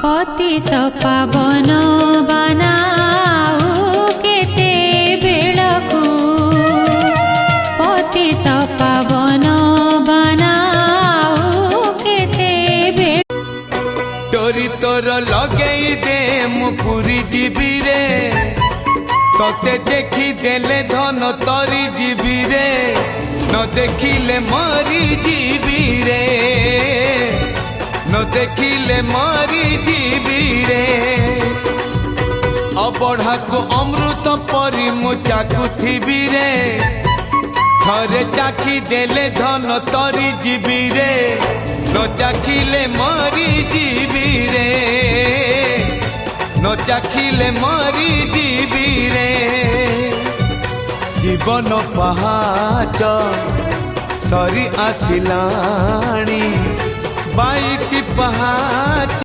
पतित पावन बनाऊ केते बेलकू पतित पावन बनाऊ केते बेल डोरी तोर लगेई दे मु पुरी जीवी रे तोते देखी देले धन तरी जीवी रे न देखिले मरी जीवी रे न देखिले मरी जीवी रे अबढ़ा को अमृत परी मु चाकुथिबी रे थरे चाखी देले धन तरी जीवी रे न चाखिले मरी जीवी रे न चाखिले मरी जीवी रे जीवन पहाच सरी आसिलाणी 22 पहाच।